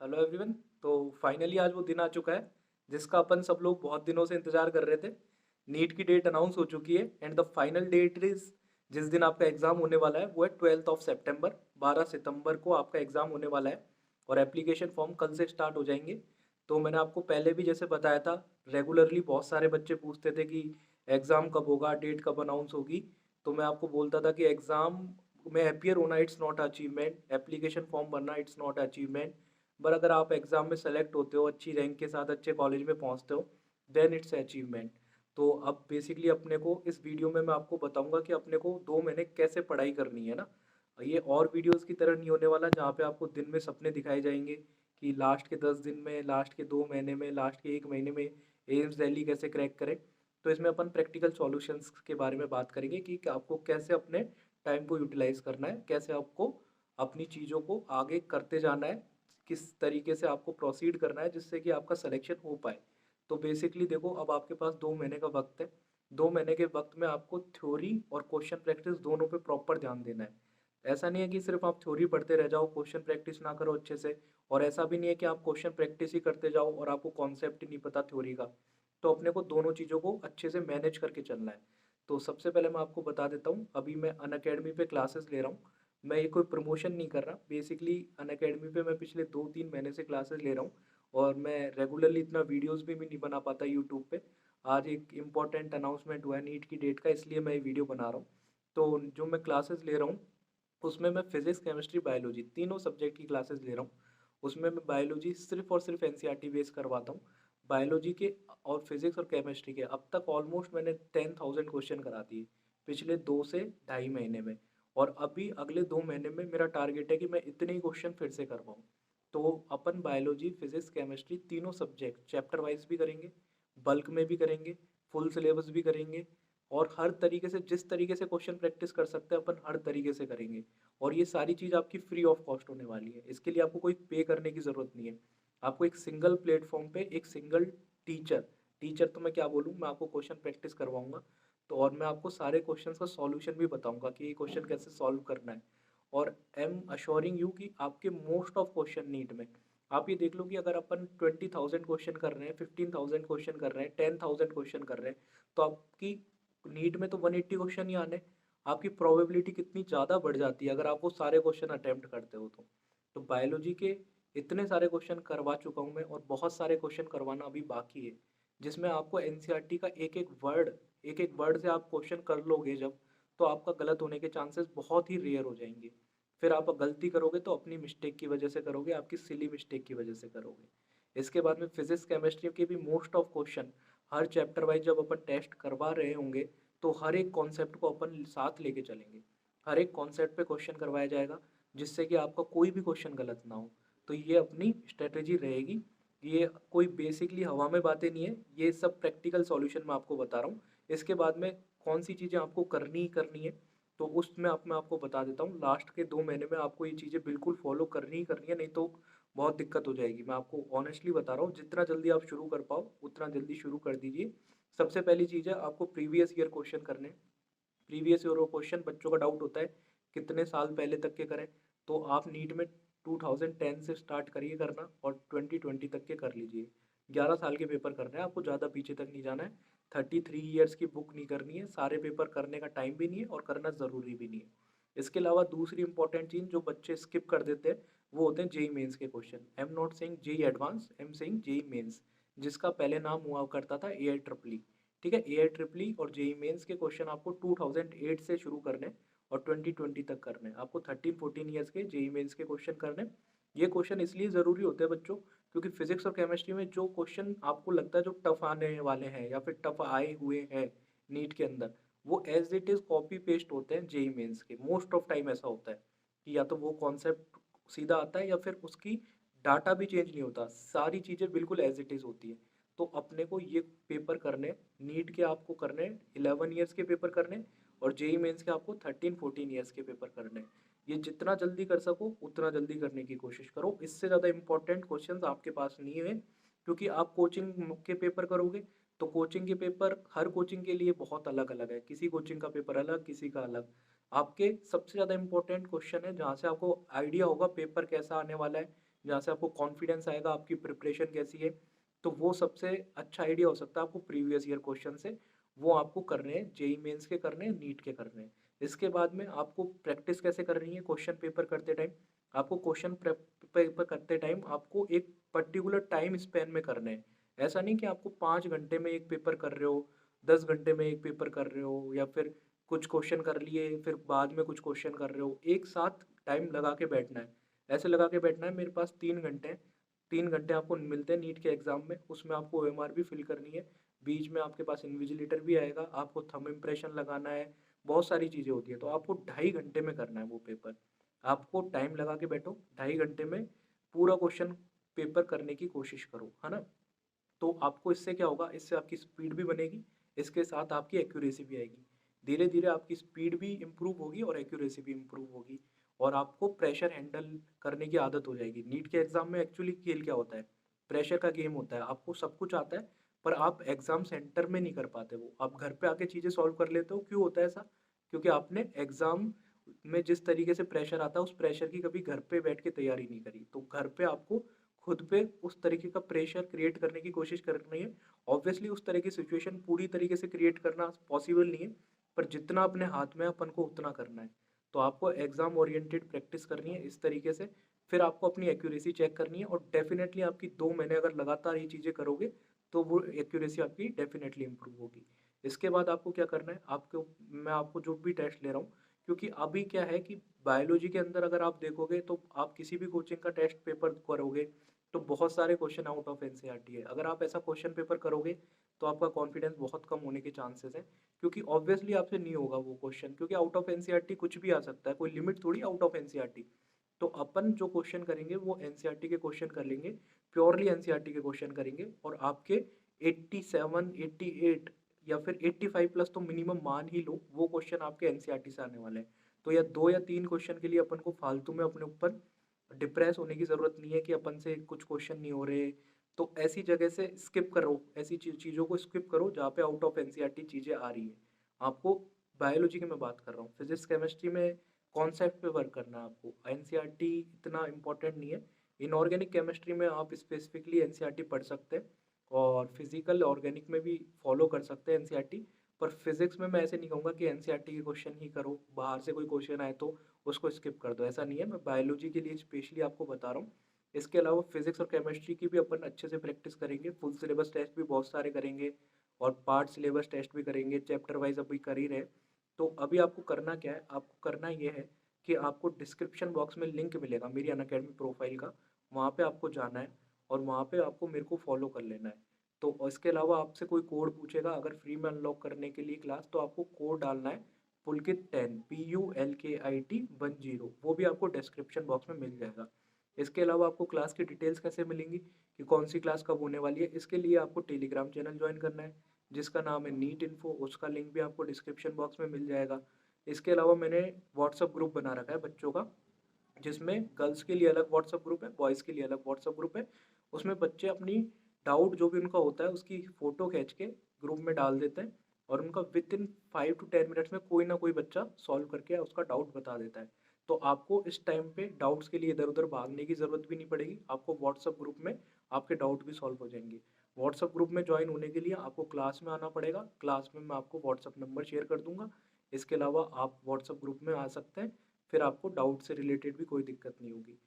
Hello everyone. तो finally आज वो दिन आ चुका है जिसका अपन सब लोग बहुत दिनों से इंतजार कर रहे थे। नीट की डेट अनाउंस हो चुकी है and the final date is जिस दिन आपका एग्जाम होने वाला है वो है 12 सितंबर। 12 सितंबर को आपका एग्जाम होने वाला है और एप्लीकेशन फॉर्म कल से स्टार्ट हो जाएंगे। तो मैंने आपको पहले भी जैसे बताया था, रेगुलरली बहुत सारे बच्चे पूछते थे कि एग्ज़ाम कब होगा, डेट कब अनाउंस होगी। तो मैं आपको बोलता था कि एग्ज़ाम में अपियर होना it's not achievement, application form भरना इट्स नॉट अचीवमेंट। पर अगर आप एग्ज़ाम में सेलेक्ट होते हो, अच्छी रैंक के साथ अच्छे कॉलेज में पहुंचते हो, देन इट्स अचीवमेंट। तो अब बेसिकली अपने को इस वीडियो में मैं आपको बताऊंगा कि अपने को 2 महीने कैसे पढ़ाई करनी है ना। ये और वीडियोस की तरह नहीं होने वाला जहाँ पे आपको दिन में सपने दिखाए जाएंगे कि लास्ट के 10 दिन में, लास्ट के 2 महीने में, लास्ट के 1 महीने में एम्स दिल्ली कैसे क्रैक करें। तो इसमें अपन प्रैक्टिकल सॉल्यूशंस के बारे में बात करेंगे कि आपको कैसे अपने टाइम को यूटिलाइज करना है, कैसे आपको अपनी चीज़ों को आगे करते जाना है, किस तरीके से आपको प्रोसीड करना है जिससे कि आपका सिलेक्शन हो पाए। तो बेसिकली देखो, अब आपके पास 2 महीने का वक्त है। 2 महीने के वक्त में आपको थ्योरी और क्वेश्चन प्रैक्टिस दोनों पे प्रॉपर ध्यान देना है। ऐसा नहीं है कि सिर्फ आप थ्योरी पढ़ते रह जाओ, क्वेश्चन प्रैक्टिस ना करो अच्छे से। और ऐसा भी नहीं है कि आप क्वेश्चन प्रैक्टिस ही करते जाओ और आपको कॉन्सेप्ट ही नहीं पता थ्योरी का। तो अपने को दोनों चीज़ों को अच्छे से मैनेज करके चलना है। तो सबसे पहले मैं आपको बता देता हूँ, अभी मैं अनअकैडमी पे क्लासेस ले रहा हूँ। मैं ये कोई प्रमोशन नहीं कर रहा, बेसिकली अनअकैडमी पे मैं पिछले 2-3 महीने से क्लासेस ले रहा हूँ। और मैं रेगुलरली इतना वीडियोस भी नहीं बना पाता यूट्यूब पे। आज एक इम्पॉर्टेंट अनाउंसमेंट हुआ है नीट की डेट का, इसलिए मैं ये वीडियो बना रहा हूँ। तो जो मैं क्लासेस ले रहा हूँ उसमें मैं फिजिक्स, केमिस्ट्री, बायोलॉजी तीनों सब्जेक्ट की क्लासेस ले रहा हूँ। उसमें मैं बायोलॉजी सिर्फ और सिर्फ एनसीईआरटी बेस करवाता हूँ। बायोलॉजी के और फिजिक्स और केमिस्ट्री के अब तक ऑलमोस्ट मैंने 10,000 क्वेश्चन करा दिए पिछले 2 से ढाई महीने में। और अभी अगले 2 महीने में मेरा टारगेट है कि मैं इतने ही क्वेश्चन फिर से करवाऊँ। तो अपन बायोलॉजी, फिजिक्स, केमिस्ट्री तीनों सब्जेक्ट चैप्टर वाइज भी करेंगे, बल्क में भी करेंगे, फुल सिलेबस भी करेंगे। और हर तरीके से, जिस तरीके से क्वेश्चन प्रैक्टिस कर सकते हैं अपन, हर तरीके से करेंगे। और ये सारी चीज़ आपकी फ्री ऑफ कॉस्ट होने वाली है, इसके लिए आपको कोई पे करने की ज़रूरत नहीं है। आपको एक सिंगल प्लेटफॉर्म पे एक सिंगल टीचर टीचर तो मैं क्या बोलूँ, मैं आपको क्वेश्चन प्रैक्टिस करवाऊंगा। तो और मैं आपको सारे क्वेश्चंस का सॉल्यूशन भी बताऊंगा कि ये क्वेश्चन कैसे सॉल्व करना है। और आई एम अश्योरिंग यू कि आपके मोस्ट ऑफ क्वेश्चन नीट में, आप ये देख लो कि अगर अपन 20,000 क्वेश्चन कर रहे हैं, 15,000 क्वेश्चन कर रहे हैं, 10,000 क्वेश्चन कर रहे हैं, तो आपकी नीट में तो 180 क्वेश्चन ही आने। आपकी प्रोबेबिलिटी कितनी ज़्यादा बढ़ जाती है अगर आप वो सारे क्वेश्चन अटेम्प्ट करते हो तो बायोलॉजी के इतने सारे क्वेश्चन करवा चुका हूँ मैं, और बहुत सारे क्वेश्चन करवाना अभी बाकी है, जिसमें आपको एनसीईआरटी का एक एक वर्ड से आप क्वेश्चन कर लोगे जब, तो आपका गलत होने के चांसेस बहुत ही रेयर हो जाएंगे। फिर आप गलती करोगे तो अपनी मिस्टेक की वजह से करोगे, आपकी सिली मिस्टेक की वजह से करोगे। इसके बाद में फिजिक्स, केमिस्ट्री के भी most of question her chapter wise जब अपन टेस्ट करवा रहे होंगे, तो हर एक कॉन्सेप्ट को अपन साथ लेके चलेंगे। हर एक कॉन्सेप्ट पे क्वेश्चन करवाया जाएगा जिससे कि आपका कोई भी क्वेश्चन गलत ना हो। तो ये अपनी स्ट्रेटेजी रहेगी। ये कोई बेसिकली हवा में बातें नहीं है, ये सब प्रैक्टिकल सॉल्यूशन मैं आपको बता रहा हूँ। इसके बाद में कौन सी चीज़ें आपको करनी ही करनी है, तो उसमें मैं आपको बता देता हूँ। लास्ट के 2 महीने में आपको ये चीज़ें बिल्कुल फॉलो करनी ही करनी है, नहीं तो बहुत दिक्कत हो जाएगी। मैं आपको ऑनेस्टली बता रहा हूँ, जितना जल्दी आप शुरू कर पाओ उतना जल्दी शुरू कर दीजिए। सबसे पहली चीज़ है, आपको प्रीवियस ईयर क्वेश्चन करने। प्रीवियस ईयर क्वेश्चन बच्चों का डाउट होता है कितने साल पहले तक के करें। तो आप नीट में 2010 से स्टार्ट करिए करना और 2020 तक के कर लीजिए। 11 साल के पेपर करने हैं आपको, ज़्यादा पीछे तक नहीं जाना है। 33 ईयर्स की बुक नहीं करनी है, सारे पेपर करने का टाइम भी नहीं है और करना ज़रूरी भी नहीं है। इसके अलावा दूसरी इंपॉर्टेंट चीज़ जो बच्चे स्किप कर देते हैं, वो होते हैं जेई मेंस के question. I am not saying JEE Advanced, I am saying JEE Mains, जिसका पहले नाम हुआ करता था ए आई ट्रिपल ई। ठीक है, ए आई ट्रिपल ई और जेई मेंस के क्वेश्चन आपको 2008 से शुरू करने और 2020 तक करने। आपको 13-14 ईयर्स के जेई मेंस के क्वेश्चन करने। ये क्वेश्चन इसलिए ज़रूरी होते हैं बच्चों, क्योंकि फिजिक्स और केमिस्ट्री में जो क्वेश्चन आपको लगता है जो टफ आने वाले हैं या फिर टफ आए हुए हैं नीट के अंदर, वो as it is copy paste होते हैं जेई मेंस के। मोस्ट ऑफ टाइम ऐसा होता है कि या तो वो कॉन्सेप्ट सीधा आता है या फिर उसकी डाटा भी चेंज नहीं होता, सारी चीज़ें बिल्कुल एज इट इज़ होती है। तो अपने को ये पेपर करने, नीट के आपको करने 11 ईयर्स के पेपर करने, और जेई मेंस के आपको 13-14 ईयर्स के पेपर करने। ये जितना जल्दी कर सको उतना जल्दी करने की कोशिश करो। इससे ज़्यादा इंपॉर्टेंट क्वेश्चंस आपके पास नहीं है, क्योंकि आप कोचिंग के पेपर करोगे तो कोचिंग के पेपर हर कोचिंग के लिए बहुत अलग अलग है। किसी कोचिंग का पेपर अलग, किसी का अलग। आपके सबसे ज़्यादा इंपॉर्टेंट क्वेश्चन है जहाँ से आपको आइडिया होगा पेपर कैसा आने वाला है, जहाँ से आपको कॉन्फिडेंस आएगा आपकी प्रिपरेशन कैसी है। तो वो सबसे अच्छा आइडिया हो सकता है आपको प्रीवियस ईयर क्वेश्चन से, वो आपको करने हैं, जेई मेंस के करने हैं, नीट के करने हैं। इसके बाद में आपको प्रैक्टिस कैसे करनी है क्वेश्चन पेपर करते टाइम, आपको क्वेश्चन पेपर करते टाइम आपको एक पर्टिकुलर टाइम स्पैन में करने हैं। ऐसा नहीं कि आपको 5 घंटे में एक पेपर कर रहे हो, 10 घंटे में एक पेपर कर रहे हो, या फिर कुछ क्वेश्चन कर लिए फिर बाद में कुछ क्वेश्चन कर रहे हो। एक साथ टाइम लगा के बैठना है, ऐसे लगा के बैठना है। मेरे पास 3 घंटे हैं, 3 घंटे आपको मिलते हैं नीट के एग्जाम में, उसमें आपको OMR भी फिल करनी है, बीच में आपके पास इन्विजिलेटर भी आएगा, आपको थंब इम्प्रेशन लगाना है, बहुत सारी चीज़ें होती है। तो आपको 2.5 घंटे में करना है वो पेपर। आपको टाइम लगा के बैठो, 2.5 घंटे में पूरा क्वेश्चन पेपर करने की कोशिश करो, है ना। तो आपको इससे क्या होगा, इससे आपकी स्पीड भी बनेगी, इसके साथ आपकी एक्यूरेसी भी आएगी। धीरे धीरे आपकी स्पीड भी इम्प्रूव होगी और एक्यूरेसी भी इम्प्रूव होगी, और आपको प्रेशर हैंडल करने की आदत हो जाएगी। नीट के एग्जाम में एक्चुअली खेल क्या होता है, प्रेशर का गेम होता है। आपको सब कुछ आता है पर आप एग्जाम सेंटर में नहीं कर पाते, वो आप घर पे आके चीज़ें सॉल्व कर लेते हो। क्यों होता है ऐसा, क्योंकि आपने एग्जाम में जिस तरीके से प्रेशर आता है उस प्रेशर की कभी घर पे बैठ के तैयारी नहीं करी। तो घर पे आपको खुद पे उस तरीके का प्रेशर क्रिएट करने की कोशिश करनी है। ऑब्वियसली उस तरह की सिचुएशन पूरी तरीके से क्रिएट करना पॉसिबल नहीं है, पर जितना अपने हाथ में है अपन को उतना करना है। तो आपको एग्जाम ओरिएंटेड प्रैक्टिस करनी है इस तरीके से, फिर आपको अपनी एक्यूरेसी चेक करनी है, और डेफिनेटली आपकी 2 महीने अगर लगातार ये चीज़ें करोगे तो वो एक्यूरेसी आपकी डेफिनेटली इंप्रूव होगी। इसके बाद आपको क्या करना है, आपको मैं आपको जो भी टेस्ट ले रहा हूँ, क्योंकि अभी क्या है कि बायोलॉजी के अंदर अगर आप देखोगे तो आप किसी भी कोचिंग का टेस्ट पेपर करोगे तो बहुत सारे क्वेश्चन आउट ऑफ एनसीईआरटी है। अगर आप ऐसा क्वेश्चन पेपर करोगे तो आपका कॉन्फिडेंस बहुत कम होने के चांसेस है, क्योंकि ऑब्वियसली आपसे नहीं होगा वो क्वेश्चन, क्योंकि आउट ऑफ एनसीईआरटी कुछ भी आ सकता है, कोई लिमिट थोड़ी आउट ऑफ एनसीईआरटी। तो अपन जो क्वेश्चन करेंगे वो एनसीईआरटी के क्वेश्चन कर लेंगे, प्योरली एनसीईआरटी के क्वेश्चन करेंगे, और आपके 87 88 या फिर 85 प्लस तो मिनिमम मान ही लो, वो क्वेश्चन आपके एनसीईआरटी से आने वाले हैं। तो या 2 या 3 क्वेश्चन के लिए अपन को फालतू में अपने ऊपर डिप्रेस होने की ज़रूरत नहीं है कि अपन से कुछ क्वेश्चन नहीं हो रहे। तो ऐसी जगह से स्किप करो, ऐसी चीज़ों को स्किप करो जहाँ पे आउट ऑफ एनसीईआरटी चीज़ें आ रही है। आपको बायोलॉजी की मैं बात कर रहा हूँ, फिजिक्स केमिस्ट्री में कॉन्सेप्ट पे वर्क करना है आपको, एनसीईआरटी इतना इंपॉर्टेंट नहीं है। इनऑर्गेनिक केमिस्ट्री में आप स्पेसिफिकली एनसीईआरटी पढ़ सकते हैं, और फिजिकल ऑर्गेनिक में भी फॉलो कर सकते हैं एनसीईआरटी। पर फिजिक्स में मैं ऐसे नहीं कहूँगा कि एनसीईआरटी के क्वेश्चन ही करो, बाहर से कोई क्वेश्चन आए तो उसको स्किप कर दो, ऐसा नहीं है। मैं बायोलॉजी के लिए स्पेशली आपको बता रहा हूँ। इसके अलावा फिजिक्स और केमिस्ट्री की भी अपन अच्छे से प्रैक्टिस करेंगे, फुल सिलेबस टेस्ट भी बहुत सारे करेंगे, और पार्ट सिलेबस टेस्ट भी करेंगे, चैप्टर वाइज अभी कर ही रहे। तो अभी आपको करना क्या है, आपको करना ये है कि आपको डिस्क्रिप्शन बॉक्स में लिंक मिलेगा मेरी अनअकैडमी प्रोफाइल का, वहाँ पे आपको जाना है, और वहाँ पे आपको मेरे को फॉलो कर लेना है। तो इसके अलावा आपसे कोई कोड पूछेगा अगर फ्री में अनलॉक करने के लिए क्लास, तो आपको कोड डालना है पुलकित 10 PULKIT 10, वो भी आपको डिस्क्रिप्शन बॉक्स में मिल जाएगा। इसके अलावा आपको क्लास की डिटेल्स कैसे मिलेंगी कि कौन सी क्लास कब होने वाली है, इसके लिए आपको टेलीग्राम चैनल ज्वाइन करना है जिसका नाम है नीट इन्फो, उसका लिंक भी आपको डिस्क्रिप्शन बॉक्स में मिल जाएगा। इसके अलावा मैंने व्हाट्सअप ग्रुप बना रखा है बच्चों का, जिसमें गर्ल्स के लिए अलग व्हाट्सअप ग्रुप है, बॉयज़ के लिए अलग व्हाट्सअप ग्रुप है। उसमें बच्चे अपनी डाउट जो भी उनका होता है उसकी फ़ोटो खींच के ग्रुप में डाल देते हैं, और उनका विद इन 5 to 10 मिनट्स में कोई ना कोई बच्चा सॉल्व करके उसका डाउट बता देता है। तो आपको इस टाइम पे डाउट्स के लिए इधर उधर भागने की ज़रूरत भी नहीं पड़ेगी, आपको व्हाट्सअप ग्रुप में आपके डाउट भी सॉल्व हो जाएंगे। व्हाट्सअप ग्रुप में ज्वाइन होने के लिए आपको क्लास में आना पड़ेगा, क्लास में मैं आपको व्हाट्सअप नंबर शेयर कर दूंगा। इसके अलावा आप व्हाट्सअप ग्रुप में आ सकते हैं, फिर आपको डाउट से रिलेटेड भी कोई दिक्कत नहीं होगी।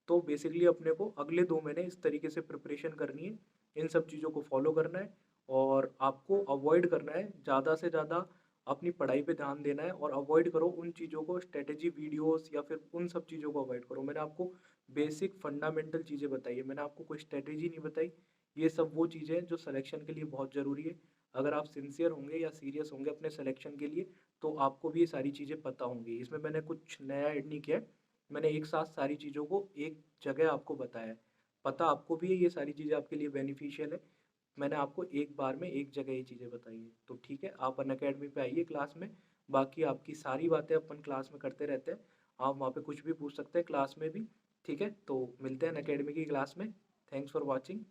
तो बेसिकली अपने को अगले 2 महीने इस तरीके से प्रिपरेशन करनी है, इन सब चीज़ों को फॉलो करना है, और आपको अवॉइड करना है ज़्यादा से ज़्यादा अपनी पढ़ाई पे ध्यान देना है, और अवॉइड करो उन चीज़ों को, स्ट्रेटेजी वीडियोस या फिर उन सब चीज़ों को अवॉइड करो। मैंने आपको बेसिक फंडामेंटल चीज़ें बताई है, मैंने आपको कोई स्ट्रेटेजी नहीं बताई। ये सब वो चीज़ें हैं जो सिलेक्शन के लिए बहुत ज़रूरी है। अगर आप सिंसियर होंगे या सीरियस होंगे अपने सिलेक्शन के लिए तो आपको भी ये सारी चीज़ें पता होंगी। इसमें मैंने कुछ नया ऐड नहीं किया है, मैंने एक साथ सारी चीज़ों को एक जगह आपको बताया है। पता आपको भी है ये सारी चीज़ें आपके लिए बेनिफिशियल है, मैंने आपको एक बार में एक जगह ये चीज़ें बताई हैं। तो ठीक है, आप अनअकैडमी पे आइए क्लास में, बाकी आपकी सारी बातें अपन क्लास में करते रहते हैं। आप वहाँ पे कुछ भी पूछ सकते हैं क्लास में भी। ठीक है, तो मिलते हैं अनअकैडमी की क्लास में। Thanks for watching.